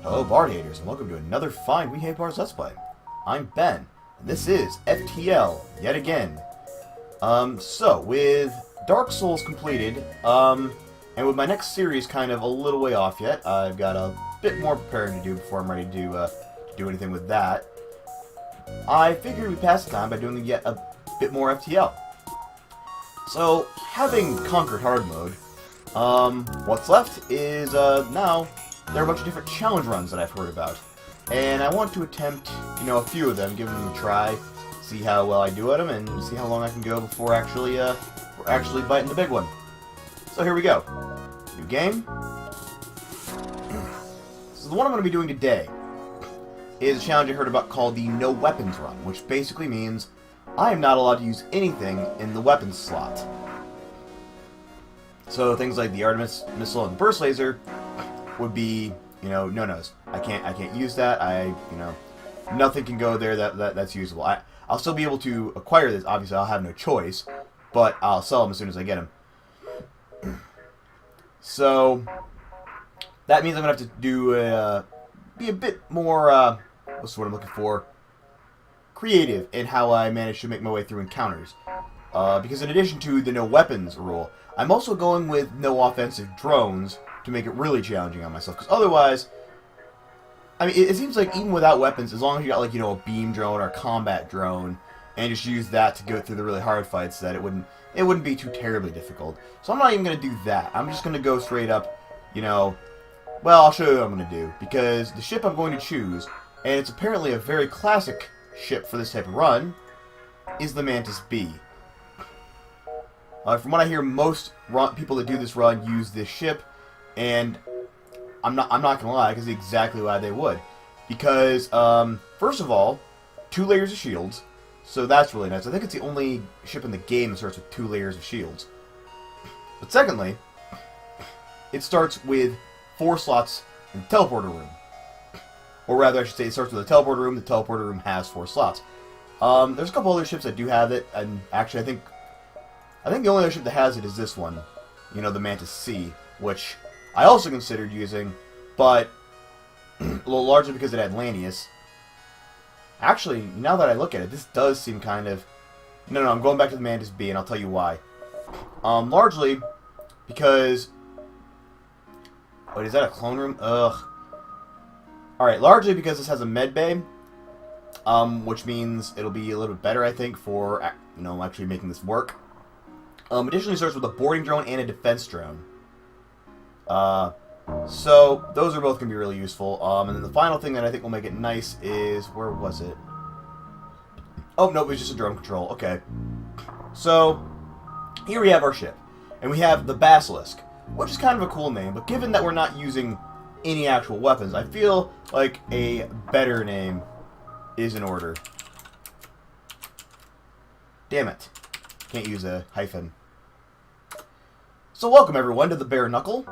Hello Bard haters, and welcome to another fine We Hate Bards Let's Play. I'm Ben, and this is FTL, yet again. So, with Dark Souls completed, and with my next series kind of a little way off yet, I've got a bit more preparing to do before I'm ready to do anything with that. I figured we'd pass the time by doing yet a bit more FTL. So, having conquered hard mode, what's left is, now, there are a bunch of different challenge runs that I've heard about. And I want to attempt, a few of them, give them a try, see how well I do at them, and see how long I can go before actually biting the big one. So here we go. New game. So the one I'm going to be doing today is a challenge I heard about called the No Weapons Run, which basically means I am not allowed to use anything in the weapons slot. So things like the Artemis missile and burst laser would be, no-nos. I can't use that. Nothing can go there that's usable. I'll still be able to acquire this. Obviously, I'll have no choice, but I'll sell them as soon as I get them. So that means I'm gonna have to do be a bit more what's the word I'm looking for? Creative in how I manage to make my way through encounters. Because in addition to the no weapons rule, I'm also going with no offensive drones to make it really challenging on myself. Because otherwise, I mean, it seems like even without weapons, as long as you got like, a beam drone or a combat drone, and just use that to go through the really hard fights, that it wouldn't be too terribly difficult. So I'm not even going to do that. I'm just going to go straight up, well, I'll show you what I'm going to do. Because the ship I'm going to choose, and it's apparently a very classic ship for this type of run, is the Mantis B. From what I hear, most people that do this run use this ship, and I'm not gonna lie, because exactly why they would. Because first of all, 2 layers of shields, so that's really nice. I think it's the only ship in the game that starts with 2 layers of shields. But secondly, it starts with 4 slots in the teleporter room. Or rather, I should say, it starts with a teleporter room. The teleporter room has 4 slots. There's a couple other ships that do have it, and actually, I think the only other ship that has it is this one. The Mantis C, which I also considered using, but largely because it had Lanius. Actually, now that I look at it, this does seem kind of... No, I'm going back to the Mantis B, and I'll tell you why. Largely because... Wait, is that a clone room? Ugh. Alright, largely because this has a med bay, which means it'll be a little bit better, I think, for, actually making this work. Additionally, it starts with a boarding drone and a defense drone. So those are both going to be really useful. And then the final thing that I think will make it nice is... Where was it? Oh, no, it was just a drone control. Okay. So, here we have our ship. And we have the Basilisk, which is kind of a cool name, but given that we're not using any actual weapons, I feel like a better name is in order. Damn it. Can't use a hyphen. So welcome everyone to the Bare-Knuckle.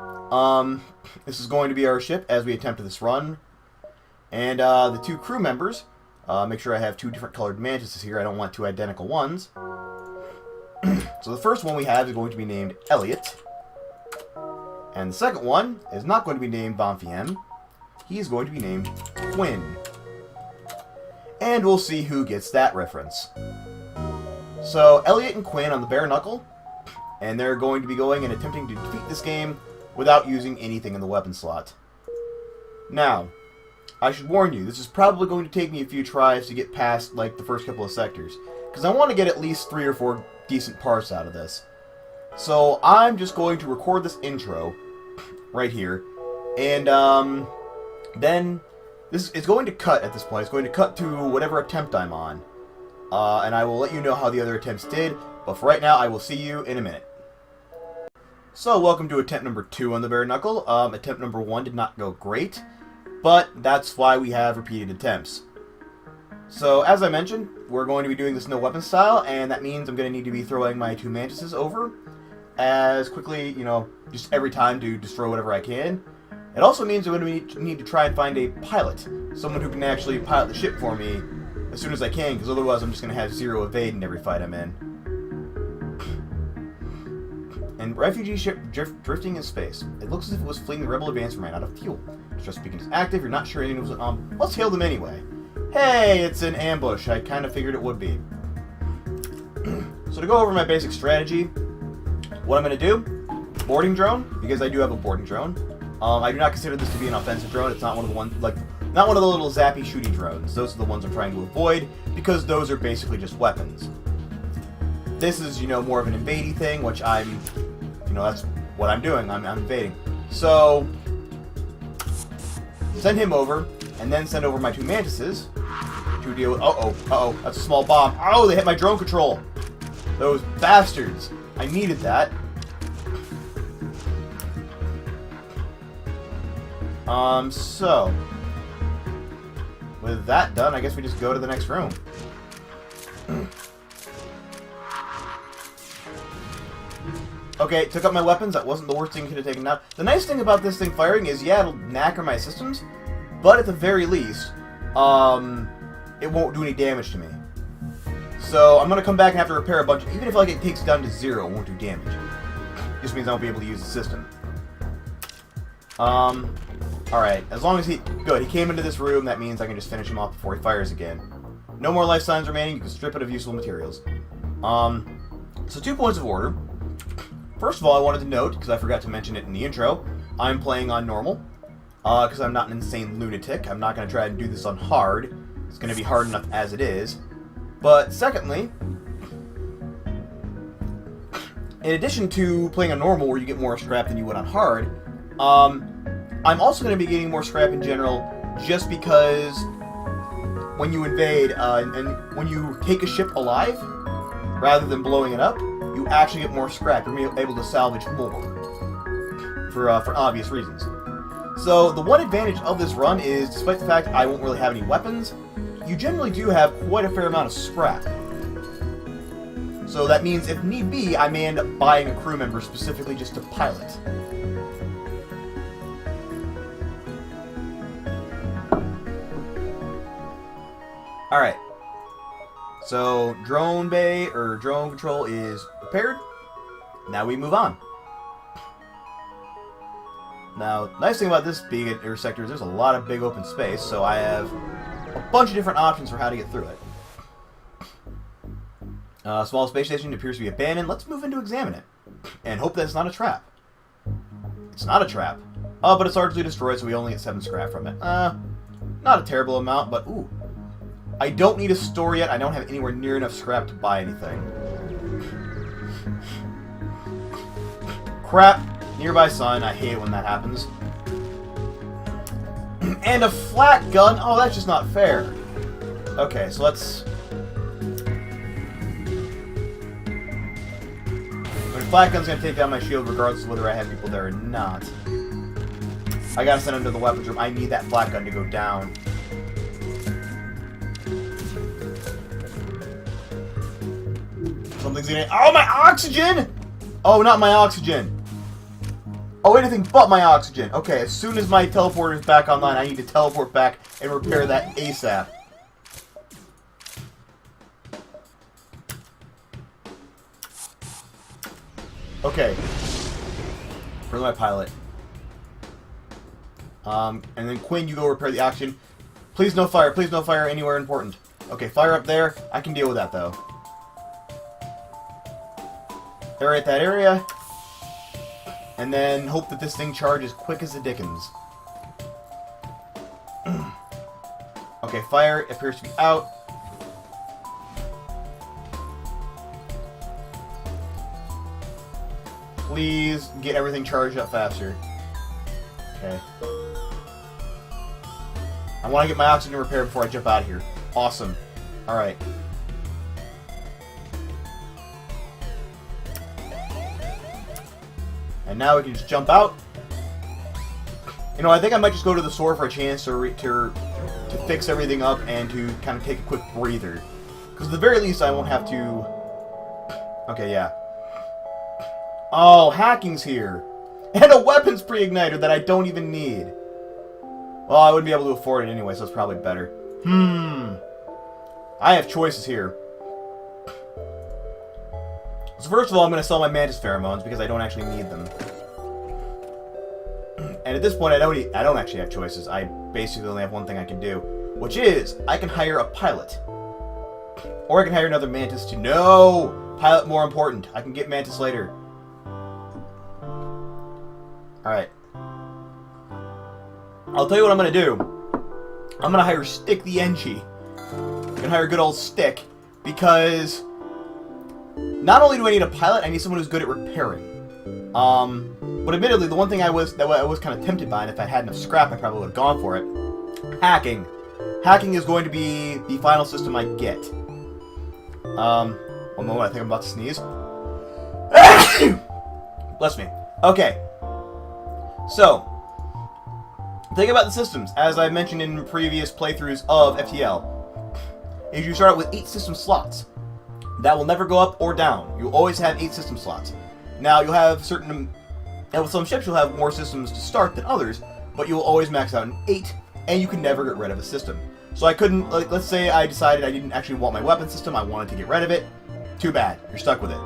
This is going to be our ship as we attempt this run. And the 2 crew members, make sure I have 2 different colored mantises here. I don't want 2 identical ones. So the first one we have is going to be named Elliot. And the second one is not going to be named Bonfiem. He's going to be named Quinn. And we'll see who gets that reference. So Elliot and Quinn on the Bare-Knuckle, and they're going to be going and attempting to defeat this game without using anything in the weapon slot. Now, I should warn you, this is probably going to take me a few tries to get past, like, the first couple of sectors, because I want to get at least 3 or 4 decent parts out of this. So I'm just going to record this intro right here, and then it's going to cut at this point. It's going to cut to whatever attempt I'm on. And I will let you know how the other attempts did, but for right now, I will see you in a minute. So, welcome to attempt number 2 on the Bare-Knuckle. Attempt number 1 did not go great, but that's why we have repeated attempts. So, as I mentioned, we're going to be doing this no weapon style, and that means I'm going to need to be throwing my 2 mantises over as quickly, just every time to destroy whatever I can. It also means I'm going to need to try and find a pilot, someone who can actually pilot the ship for me as soon as I can, because otherwise I'm just going to have 0 evade in every fight I'm in. And refugee ship drifting in space. It looks as if it was fleeing the rebel advance and ran out of fuel. Stress beacon is active. You're not sure anyone was let's hail them anyway. Hey, it's an ambush. I kind of figured it would be. So to go over my basic strategy, what I'm going to do, boarding drone, because I do have a boarding drone. I do not consider this to be an offensive drone. It's not one of the ones, like, not one of the little zappy shooty drones. Those are the ones I'm trying to avoid, because those are basically just weapons. This is, you know, more of an invading thing, which I'm, you know, that's what I'm doing. I'm invading. So, send him over, and then send over my 2 mantises to deal with, uh-oh, that's a small bomb. Oh, they hit my drone control. Those bastards. I needed that. So, with that done, I guess we just go to the next room. Okay, took up my weapons. That wasn't the worst thing I could have taken out. The nice thing about this thing firing is, yeah, it'll knacker my systems, but at the very least, it won't do any damage to me. So, I'm going to come back and have to repair a bunch. Even if like it takes down to 0, it won't do damage. Just means I won't be able to use the system. Alright, as long as he... Good, he came into this room, that means I can just finish him off before he fires again. No more life signs remaining, you can strip it of useful materials. So 2 points of order. First of all, I wanted to note, because I forgot to mention it in the intro, I'm playing on normal. Because I'm not an insane lunatic. I'm not going to try and do this on hard. It's going to be hard enough as it is. But secondly, in addition to playing on normal where you get more scrap than you would on hard, I'm also going to be getting more scrap in general just because when you invade, and when you take a ship alive, rather than blowing it up, you actually get more scrap. You're able to salvage more for obvious reasons. So the one advantage of this run is, despite the fact I won't really have any weapons, you generally do have quite a fair amount of scrap. So that means, if need be, I may end up buying a crew member specifically just to pilot. Alright. So, drone bay, or drone control is repaired. Now we move on. Now, nice thing about this being an intersector is there's a lot of big open space, so I have a bunch of different options for how to get through it. Small space station appears to be abandoned. Let's move in to examine it. And hope that it's not a trap. It's not a trap. But it's largely destroyed, so we only get 7 scrap from it. Not a terrible amount, but ooh. I don't need a store yet. I don't have anywhere near enough scrap to buy anything. Crap. Nearby sun. I hate it when that happens. And a flat gun? Oh, that's just not fair. Okay, so let's... Flat gun's gonna take down my shield regardless of whether I have people there or not. I gotta send him to the weapons room. I need that flat gun to go down. Something's gonna... Oh, my oxygen! Oh, not my oxygen. Oh, anything but my oxygen. Okay, as soon as my teleporter is back online, I need to teleport back and repair that ASAP. Okay. Where's my pilot? And then Quinn, you go repair the oxygen. Please no fire. Please no fire anywhere important. Okay, fire up there. I can deal with that, though. Aerate that area. And then hope that this thing charges quick as the dickens. Okay, fire appears to be out. Please get everything charged up faster. Okay. I want to get my oxygen repaired before I jump out of here. Awesome. Alright. And now we can just jump out. You know, I think I might just go to the store for a chance to fix everything up and to kind of take a quick breather. Because at the very least I won't have to... Okay, yeah. Oh, hacking's here. And a weapons pre-igniter that I don't even need. Well, I wouldn't be able to afford it anyway, so it's probably better. I have choices here. So first of all, I'm going to sell my mantis pheromones because I don't actually need them. And at this point, I don't actually have choices. I basically only have one thing I can do, which is I can hire a pilot. Or I can hire another Mantis to... No! Pilot more important. I can get Mantis later. Alright. I'll tell you what I'm going to do. I'm going to hire Stick the NG. I'm going to hire good old Stick. Because... not only do I need a pilot, I need someone who's good at repairing. But admittedly, the one thing I was kind of tempted by, and if I had enough scrap, I probably would have gone for it. Hacking. Hacking is going to be the final system I get. One moment, I think I'm about to sneeze. Bless me. Okay. So, think about the systems. As I mentioned in previous playthroughs of FTL, is you start out with 8 system slots. That will never go up or down. You'll always have 8 system slots. Now, you'll have certain... and with some ships, you'll have more systems to start than others, but you'll always max out in 8, and you can never get rid of a system. So I couldn't... like, let's say I decided I didn't actually want my weapon system, I wanted to get rid of it. Too bad. You're stuck with it.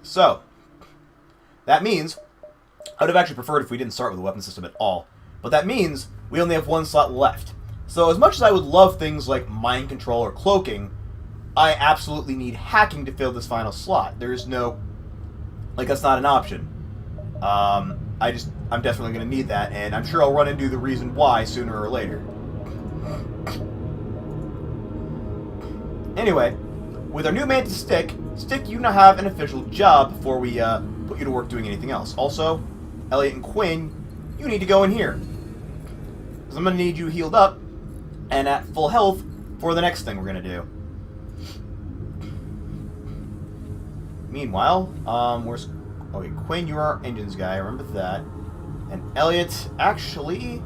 So, that means... I would have actually preferred if we didn't start with a weapon system at all. But that means we only have 1 slot left. So as much as I would love things like mind control or cloaking, I absolutely need hacking to fill this final slot. There's no... like, that's not an option. I'm definitely going to need that, and I'm sure I'll run into the reason why sooner or later. Anyway, with our new Mantis Stick, you now have an official job before we put you to work doing anything else. Also, Elliot and Quinn, you need to go in here. Because I'm going to need you healed up and at full health for the next thing we're going to do. Meanwhile, where's... okay, Quinn, you're our engines guy, I remember that. And Elliot, actually... you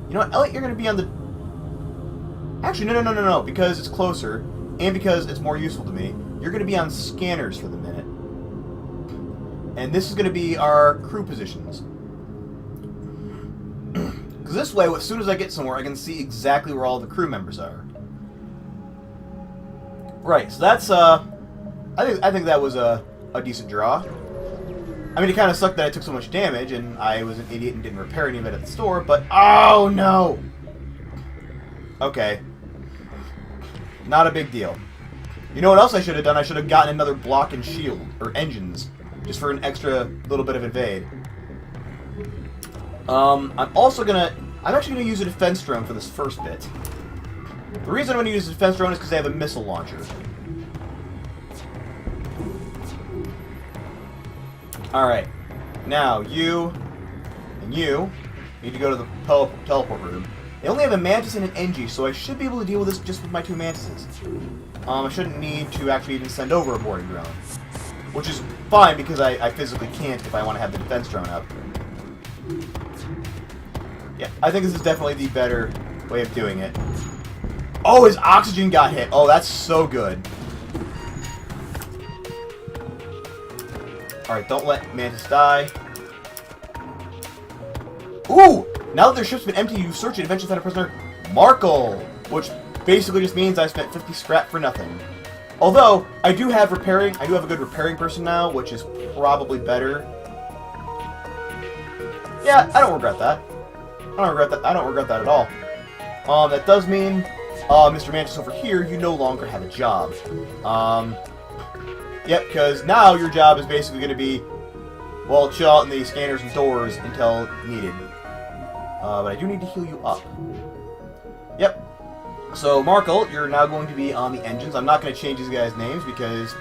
know what, Elliot, you're going to be on the... actually, no, because it's closer, and because it's more useful to me, you're going to be on scanners for the minute. And this is going to be our crew positions. Because this way, as soon as I get somewhere, I can see exactly where all the crew members are. Right, so that's, I think that was a decent draw. I mean, it kind of sucked that I took so much damage, and I was an idiot and didn't repair any of it at the store, but... oh, no! Okay. Not a big deal. You know what else I should have done? I should have gotten another block and shield, or engines, just for an extra little bit of evade. I'm actually gonna use a defense drone for this first bit. The reason I'm gonna use a defense drone is because they have a missile launcher. Alright. Now, you and you need to go to the teleport room. They only have a Mantis and an NG, so I should be able to deal with this just with my 2 Mantises. I shouldn't need to actually even send over a boarding drone. Which is fine, because I physically can't if I want to have the defense drone up. Yeah, I think this is definitely the better way of doing it. Oh, his oxygen got hit. Oh, that's so good. Alright, don't let Mantis die. Ooh! Now that their ship's been empty, you search it, eventually find a prisoner, Markle! Which basically just means I spent 50 scrap for nothing. Although, I do have a good repairing person now, which is probably better. Yeah, I don't regret that. I don't regret that at all. That does mean, Mr. Mantis over here, you no longer have a job. Yep, because now your job is basically going to be, well, chill out in the scanners and doors until needed. But I do need to heal you up. Yep. So, Markle, you're now going to be on the engines. I'm not going to change these guys' names because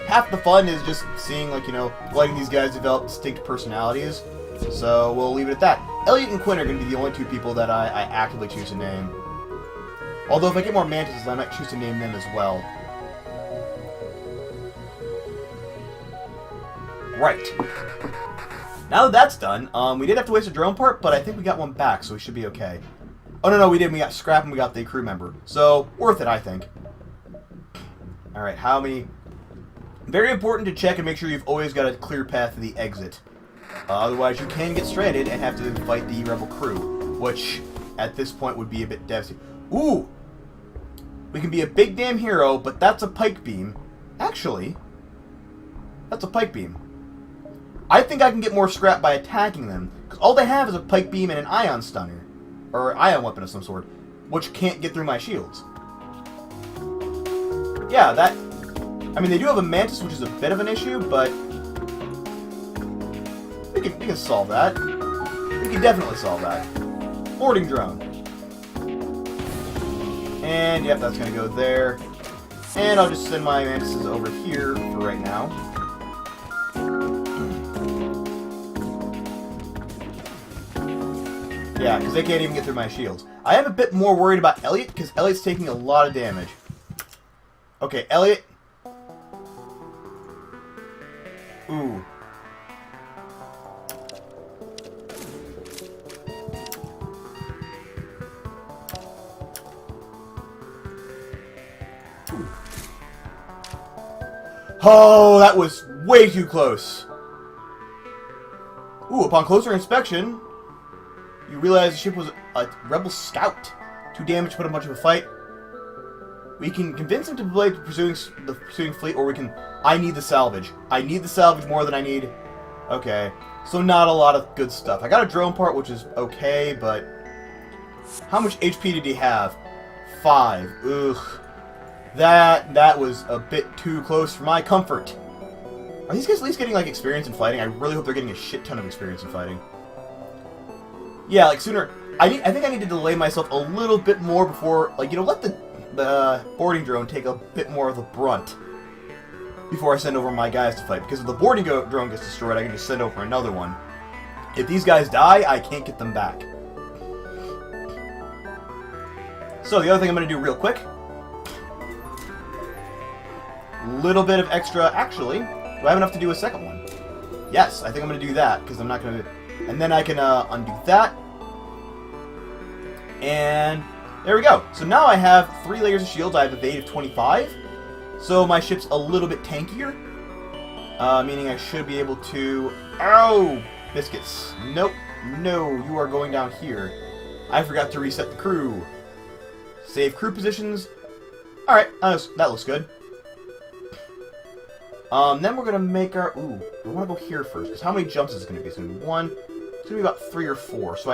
half the fun is just seeing, like, you know, letting these guys develop distinct personalities. So, we'll leave it at that. Elliot and Quinn are going to be the only 2 people that I actively choose to name. Although, if I get more Mantises, I might choose to name them as well. Right. Now that that's done, we did have to waste a drone part, but I think we got one back, so we should be okay. Oh, no, we didn't. We got scrap and we got the crew member. So, worth it, I think. Alright, how many... very important to check and make sure you've always got a clear path to the exit. Otherwise, you can get stranded and have to fight the rebel crew, which, at this point, would be a bit devastating. Ooh! We can be a big damn hero, but that's a pike beam. Actually, that's a pike beam. I think I can get more scrap by attacking them. Because all they have is a pike beam and an ion stunner. Or ion weapon of some sort. Which can't get through my shields. Yeah, that... I mean, they do have a mantis, which is a bit of an issue, but... We can solve that. We can definitely solve that. Boarding drone. And, yep, that's going to go there. And I'll just send my mantises over here for right now. Yeah, because they can't even get through my shields. I am a bit more worried about Elliot, because Elliot's taking a lot of damage. Okay, Elliot. Ooh. Oh, that was way too close. Ooh, upon closer inspection, you realize the ship was a rebel scout. 2 damage to put a bunch of a fight. We can convince him to play the pursuing fleet, or we can... I need the salvage. I need the salvage more than I need... Okay. So not a lot of good stuff. I got a drone part, which is okay, but... How much HP did he have? 5. Ugh. That was a bit too close for my comfort. Are these guys at least getting, like, experience in fighting? I really hope they're getting a shit ton of experience in fighting. Yeah, like, sooner... I think I need to delay myself a little bit more before... Like, you know, let the boarding drone take a bit more of the brunt before I send over my guys to fight. Because if the boarding drone gets destroyed, I can just send over another one. If these guys die, I can't get them back. So, the other thing I'm going to do real quick... Little bit of extra... Actually, do I have enough to do a second one? Yes, I think I'm going to do that, because I'm not going to... And then I can undo that. And there we go. So now I have 3 layers of shields. I have evade of 25. So my ship's a little bit tankier. Meaning I should be able to... Ow! Biscuits. Nope. No, you are going down here. I forgot to reset the crew. Save crew positions. Alright, that looks good. Then we're going to make our... Ooh, we want to go here first. Because how many jumps is it going to be? It's going to be 1. It's going to be about 3 or 4. So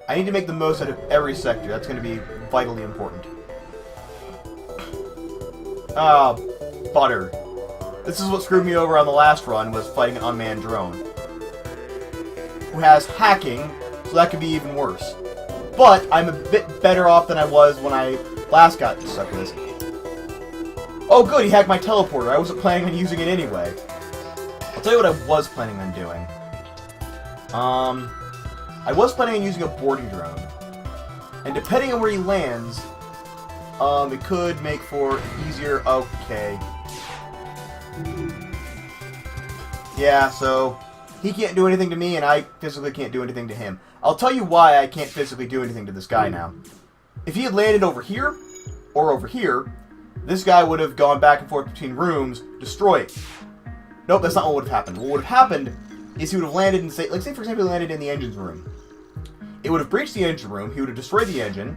I need to make the most out of every sector. That's going to be vitally important. Ah, butter. This is what screwed me over on the last run, was fighting an unmanned drone. Who has hacking, so that could be even worse. But I'm a bit better off than I was when I last got stuck with this. Oh good, he hacked my teleporter. I wasn't planning on using it anyway. I'll tell you what I was planning on doing. I was planning on using a boarding drone. And depending on where he lands, it could make for easier... Okay. Yeah, so he can't do anything to me, and I physically can't do anything to him. I'll tell you why I can't physically do anything to this guy now. If he had landed over here, or over here, this guy would have gone back and forth between rooms, destroyed. Nope, that's not what would have happened. What would have happened is he would have landed in, say for example, he landed in the engine's room. It would have breached the engine room, he would have destroyed the engine,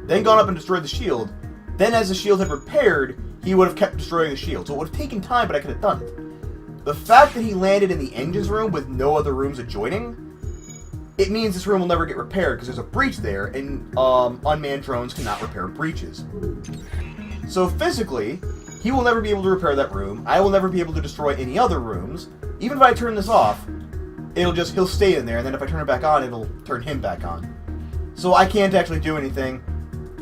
then gone up and destroyed the shield, then as the shield had repaired, he would have kept destroying the shield. So it would have taken time, but I could have done it. The fact that he landed in the engine's room with no other rooms adjoining, it means this room will never get repaired, because there's a breach there, and unmanned drones cannot repair breaches. So physically, he will never be able to repair that room, I will never be able to destroy any other rooms. Even if I turn this off, he'll stay in there, and then if I turn it back on, it'll turn him back on. So I can't actually do anything.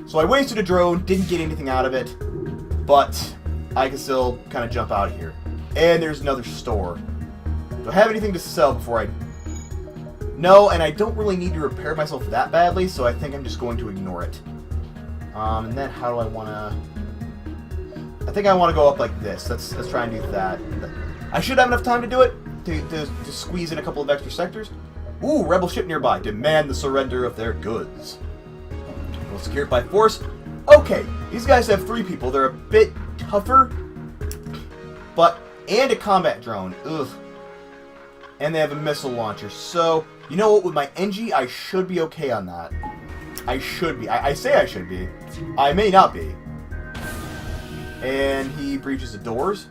So I wasted a drone, didn't get anything out of it, but I can still kind of jump out of here. And there's another store. Do I have anything to sell before I... No, and I don't really need to repair myself that badly, so I think I'm just going to ignore it. And then how do I want to... I think I want to go up like this. Let's try and do that. I should have enough time to do it, to squeeze in a couple of extra sectors. Ooh, rebel ship nearby. Demand the surrender of their goods. We'll secure it by force. Okay, these guys have 3 people. They're a bit tougher, but... And a combat drone. Ugh. And they have a missile launcher. So, you know what? With my NG, I should be okay on that. I should be. I say I should be. I may not be. And he breaches the doors.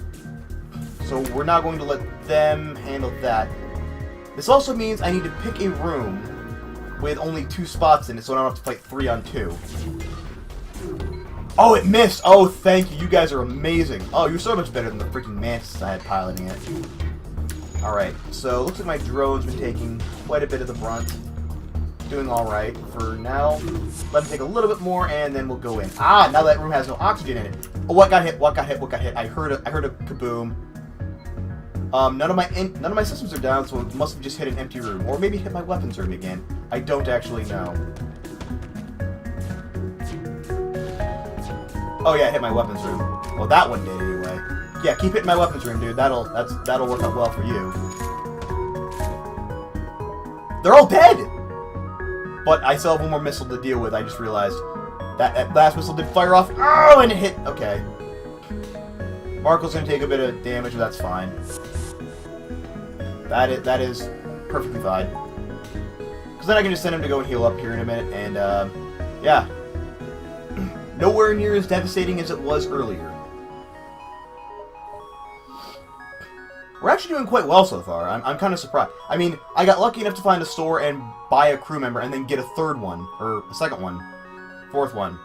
So we're not going to let them handle that. This also means I need to pick a room with only 2 spots in it, so I don't have to fight 3 on 2. Oh, it missed! Oh, thank you. You guys are amazing. Oh, you're so much better than the freaking mantis I had piloting it. Alright, so looks like my drone's been taking quite a bit of the brunt. Doing alright for now. Let him take a little bit more, and then we'll go in. Ah, now that room has no oxygen in it. Oh, what got hit? What got hit? What got hit? I heard a kaboom. None of my systems are down, so it must have just hit an empty room, or maybe hit my weapons room again. I don't actually know. Oh yeah, it hit my weapons room. Well, that one did anyway. Yeah, keep hitting my weapons room, dude. That'll work out well for you. They're all dead. But I still have one more missile to deal with. I just realized that last missile did fire off. Oh, and it hit. Okay. Marco's gonna take a bit of damage, but that's fine. That is perfectly fine. Because then I can just send him to go and heal up here in a minute, and yeah. Nowhere near as devastating as it was earlier. We're actually doing quite well so far. I'm kind of surprised. I mean, I got lucky enough to find a store and buy a crew member and then get a 3rd one. Or a 2nd one. 4th one.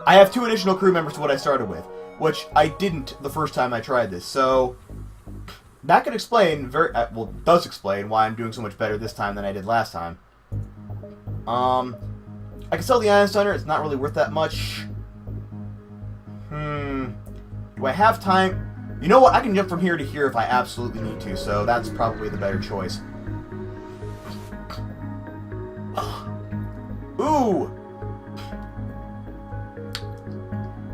I have 2 additional crew members to what I started with, which I didn't the first time I tried this. So, that could explain, well, does explain why I'm doing so much better this time than I did last time. I can sell the Ion Stunner. It's not really worth that much. Do I have time? You know what? I can jump from here to here if I absolutely need to, so that's probably the better choice. Ooh!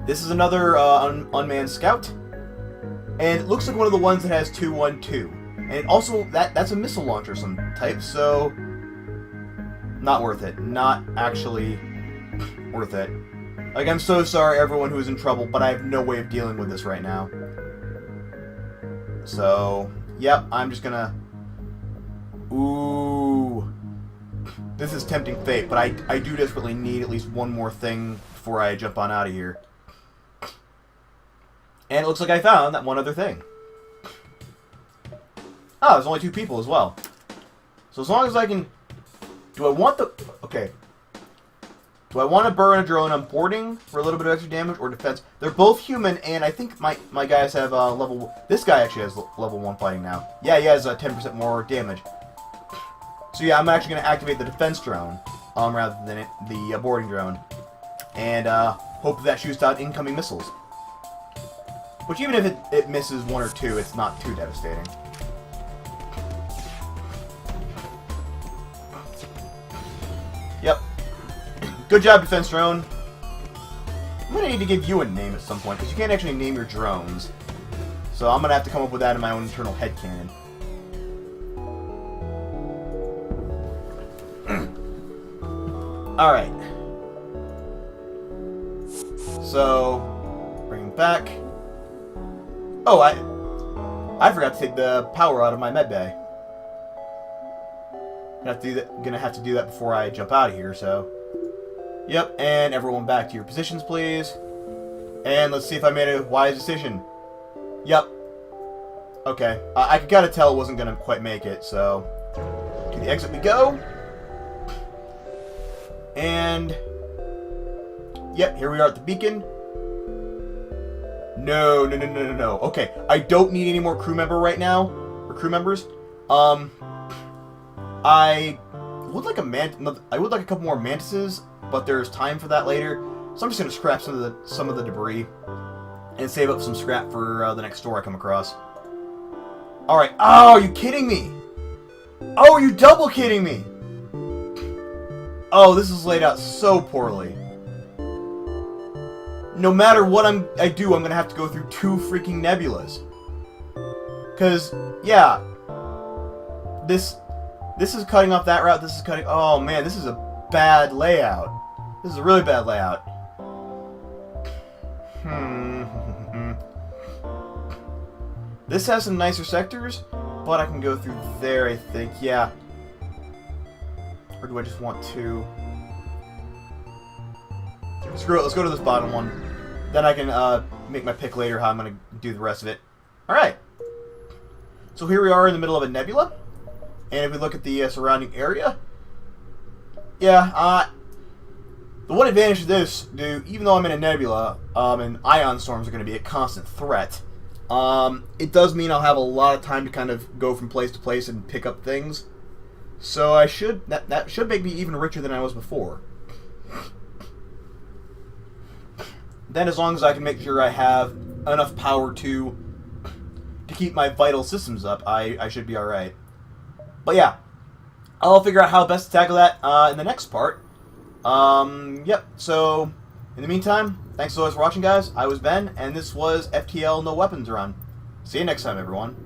This is another unmanned scout. And it looks like one of the ones that has 212. And it also, that's a missile launcher of some type, so... Not worth it. Not actually worth it. Like, I'm so sorry everyone who's in trouble, but I have no way of dealing with this right now. So, yep, I'm just gonna... Ooh. This is tempting fate, but I do desperately need at least one more thing before I jump on out of here. And it looks like I found that one other thing. Oh, there's only 2 people as well. So as long as I can... Do I want the... Okay. Do I want to burn a drone on boarding for a little bit of extra damage or defense? They're both human, and I think my guys have level... This guy actually has level 1 fighting now. Yeah, he has 10% more damage. So yeah, I'm actually going to activate the defense drone rather than the boarding drone. And hope that shoots out incoming missiles. Which even if it misses 1 or 2, it's not too devastating. Yep. Good job, defense drone. I'm going to need to give you a name at some point, because you can't actually name your drones. So I'm going to have to come up with that in my own internal headcanon. Alright. So, bring him back. Oh, I forgot to take the power out of my medbay. Gonna have to do that before I jump out of here, so... Yep, and everyone back to your positions, please. And let's see if I made a wise decision. Yep. Okay. I could kind of tell it wasn't gonna quite make it, so... To the exit we go. And... Yep, here we are at the beacon. No. Okay, I don't need any more crew member right now. Or crew members. I would like a couple more mantises, but there's time for that later. So I'm just gonna scrap some of the debris and save up some scrap for the next store I come across. All right. Oh, are you kidding me? Oh, are you double kidding me? Oh, this is laid out so poorly. No matter what I do, I'm gonna have to go through 2 freaking nebulas. Cause yeah, this is cutting off that route. This is cutting. Oh man, this is a bad layout. This is a really bad layout. This has some nicer sectors, but I can go through there, I think. Yeah. Or do I just want to? Screw it. Let's go to this bottom one. Then I can make my pick later how I'm going to do the rest of it. All right. So here we are in the middle of a nebula. And if we look at the surrounding area, yeah, the one advantage to this, dude, even though I'm in a nebula, and ion storms are going to be a constant threat, it does mean I'll have a lot of time to kind of go from place to place and pick up things. So I should that should make me even richer than I was before. Then, as long as I can make sure I have enough power to keep my vital systems up, I should be all right. But yeah, I'll figure out how best to tackle that in the next part. Yep. So, in the meantime, thanks so much for watching, guys. I was Ben, and this was FTL No Weapons Run. See you next time, everyone.